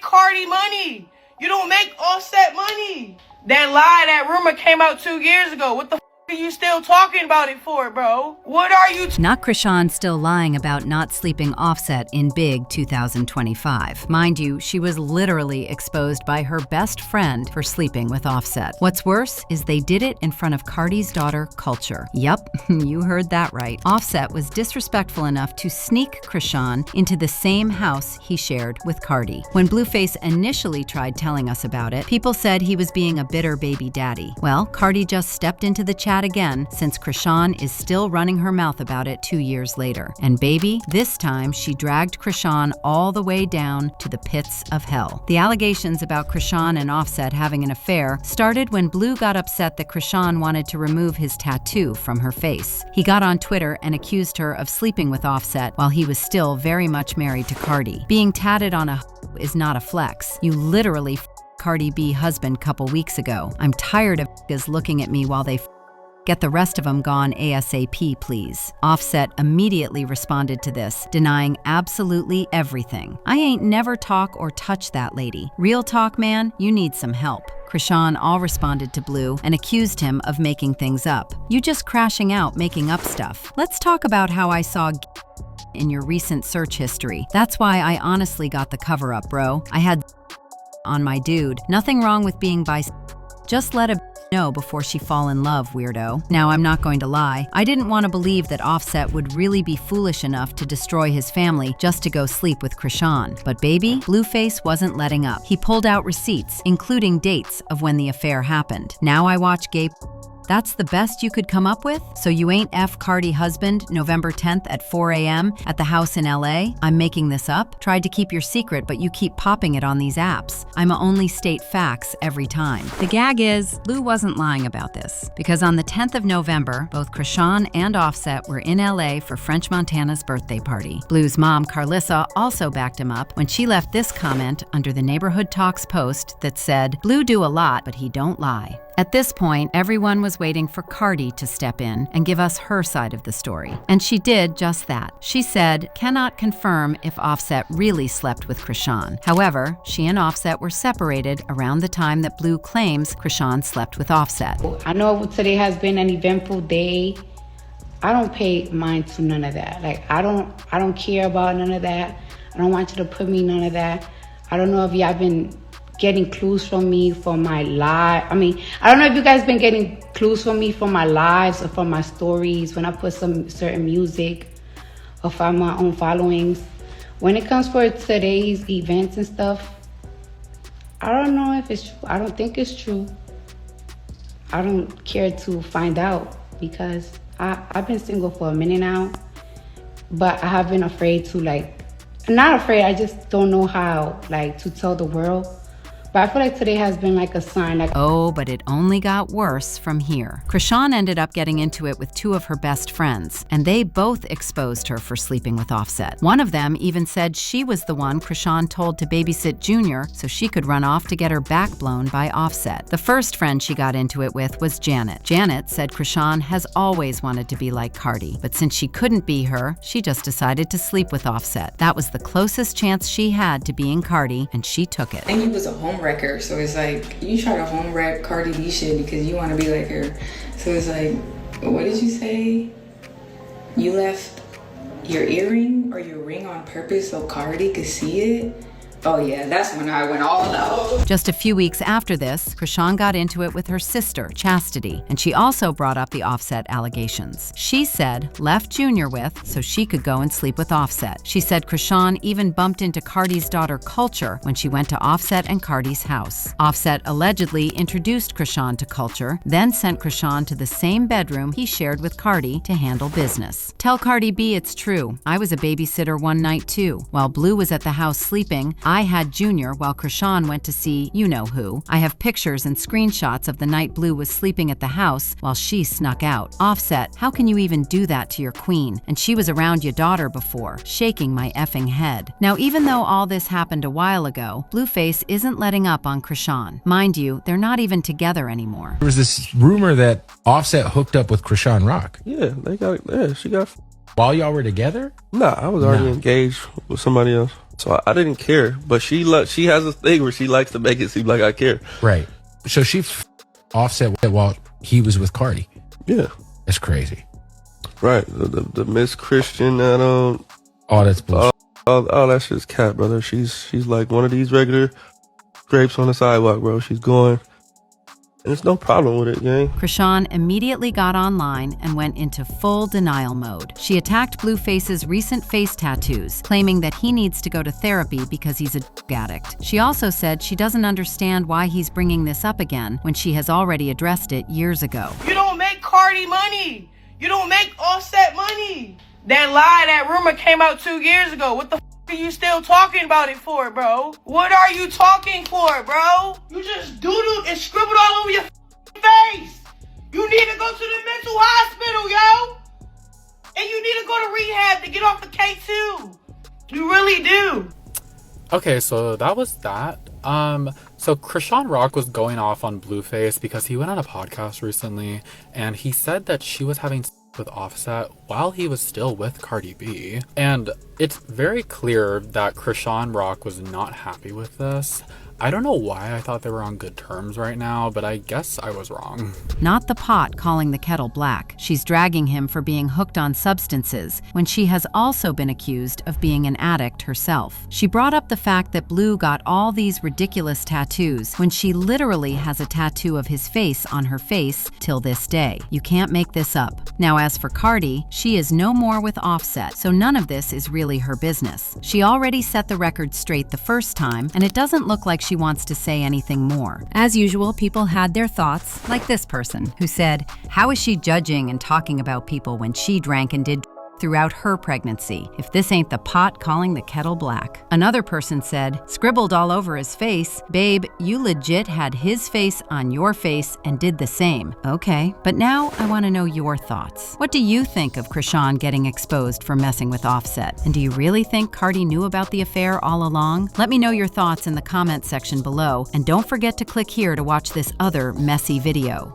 Cardi money. You don't make Offset money. That lie, that rumor came out 2 years ago. What the are you still talking about it for, bro? What are you Not Chrisean still lying about not sleeping Offset in Big 2025. Mind you, she was literally exposed by her best friend for sleeping with Offset. What's worse is they did it in front of Cardi's daughter, Kulture. Yup, you heard that right. Offset was disrespectful enough to sneak Chrisean into the same house he shared with Cardi. When Blueface initially tried telling us about it, people said he was being a bitter baby daddy. Well, Cardi just stepped into the chat again since Chrisean is still running her mouth about it 2 years later. And baby, this time she dragged Chrisean all the way down to the pits of hell. The allegations about Chrisean and Offset having an affair started when Blue got upset that Chrisean wanted to remove his tattoo from her face. He got on Twitter and accused her of sleeping with Offset while he was still very much married to Cardi. Being tatted on a is not a flex. You literally Cardi B husband couple weeks ago. I'm tired of looking at me while they get the rest of them gone ASAP, please. Offset immediately responded to this, denying absolutely everything. I ain't never talk or touch that lady. Real talk, man, you need some help. Chrisean all responded to Blue and accused him of making things up. You just crashing out, making up stuff. Let's talk about how I saw in your recent search history. That's why I honestly got the cover up, bro. I had on my dude. Nothing wrong with being just let a know before she fall in love, weirdo. Now, I'm not going to lie. I didn't want to believe that Offset would really be foolish enough to destroy his family just to go sleep with Chrisean. But baby, Blueface wasn't letting up. He pulled out receipts, including dates of when the affair happened. Now I watch gay. That's the best you could come up with? So you ain't F Cardi husband November 10th at 4 a.m. at the house in LA? I'm making this up? Tried to keep your secret, but you keep popping it on these apps. I'ma only state facts every time. The gag is, Blue wasn't lying about this, because on the 10th of November, both Chrisean and Offset were in LA for French Montana's birthday party. Blue's mom, Carlissa, also backed him up when she left this comment under the Neighborhood Talks post that said, Blue do a lot, but he don't lie. At this point, everyone was waiting for Cardi to step in and give us her side of the story. And she did just that. She said, cannot confirm if Offset really slept with Chrisean. However, she and Offset were separated around the time that Blue claims Chrisean slept with Offset. I know today has been an eventful day. I don't pay mind to none of that. Like, I don't care about none of that. I don't want you to put me none of that. I don't know if y'all been getting clues from me for my live. I mean, I don't know if you guys been getting clues from me for my lives or from my stories when I put some certain music or from my own followings. When it comes for today's events and stuff, I don't know if it's true. I don't think it's true. I don't care to find out because I've been single for a minute now, but I have been afraid to not afraid, I just don't know how to tell the world. But I feel like today has been like a sign. Oh, but it only got worse from here. Chrisean ended up getting into it with two of her best friends, and they both exposed her for sleeping with Offset. One of them even said she was the one Chrisean told to babysit Junior so she could run off to get her back blown by Offset. The first friend she got into it with was Janet. Janet said Chrisean has always wanted to be like Cardi, but since she couldn't be her, she just decided to sleep with Offset. That was the closest chance she had to being Cardi, and she took it. And he was a home wrecker, so it's like you try to home wreck Cardi B shit because you want to be like her. So it's like, what did you say? You left your earring or your ring on purpose so Cardi could see it? Oh yeah, that's when I went all out. Just a few weeks after this, Chrisean got into it with her sister, Chastity, and she also brought up the Offset allegations. She said left Junior with so she could go and sleep with Offset. She said Chrisean even bumped into Cardi's daughter, Kulture, when she went to Offset and Cardi's house. Offset allegedly introduced Chrisean to Kulture, then sent Chrisean to the same bedroom he shared with Cardi to handle business. Tell Cardi B it's true. I was a babysitter one night too. While Blue was at the house sleeping, I had Junior while Chrisean went to see you-know-who. I have pictures and screenshots of the night Blue was sleeping at the house while she snuck out. Offset, how can you even do that to your queen? And she was around your daughter before, shaking my effing head. Now, even though all this happened a while ago, Blueface isn't letting up on Chrisean. Mind you, they're not even together anymore. There was this rumor that Offset hooked up with Chrisean Rock. Yeah, she got. While y'all were together? Nah, I was already engaged with somebody else. So I didn't care, but she has a thing where she likes to make it seem like I care. Right. So she Offset while he was with Cardi. Yeah. That's crazy. Right. The Miss Christian that Oh, that's bullshit. all that shit's cat, brother. She's like one of these regular grapes on the sidewalk, bro. She's going. And there's no problem with it, gang. Chrisean immediately got online and went into full denial mode. She attacked Blueface's recent face tattoos, claiming that he needs to go to therapy because he's a drug addict. She also said she doesn't understand why he's bringing this up again when she has already addressed it years ago. You don't make Cardi money. You don't make Offset money. That lie, that rumor came out 2 years ago. What the are you still talking about it for, bro? What are you talking for, bro? You just doodled and scribbled all over your face. You need to go to the mental hospital, yo. And you need to go to rehab to get off the K2. You really do. Okay, so that was that. So Chrisean Rock was going off on Blueface because he went on a podcast recently and he said that she was having with Offset while he was still with Cardi B. And it's very clear that Chrisean Rock was not happy with this. I don't know why I thought they were on good terms right now, but I guess I was wrong. Not the pot calling the kettle black. She's dragging him for being hooked on substances when she has also been accused of being an addict herself. She brought up the fact that Blue got all these ridiculous tattoos when she literally has a tattoo of his face on her face till this day. You can't make this up. Now, as for Cardi, she is no more with Offset, so none of this is really her business. She already set the record straight the first time, and it doesn't look like she wants to say anything more. As usual, people had their thoughts, like this person, who said, how is she judging and talking about people when she drank and did throughout her pregnancy, if this ain't the pot calling the kettle black? Another person said, scribbled all over his face, babe, you legit had his face on your face and did the same. Okay, but now I want to know your thoughts. What do you think of Chrisean getting exposed for messing with Offset? And do you really think Cardi knew about the affair all along? Let me know your thoughts in the comment section below, and don't forget to click here to watch this other messy video.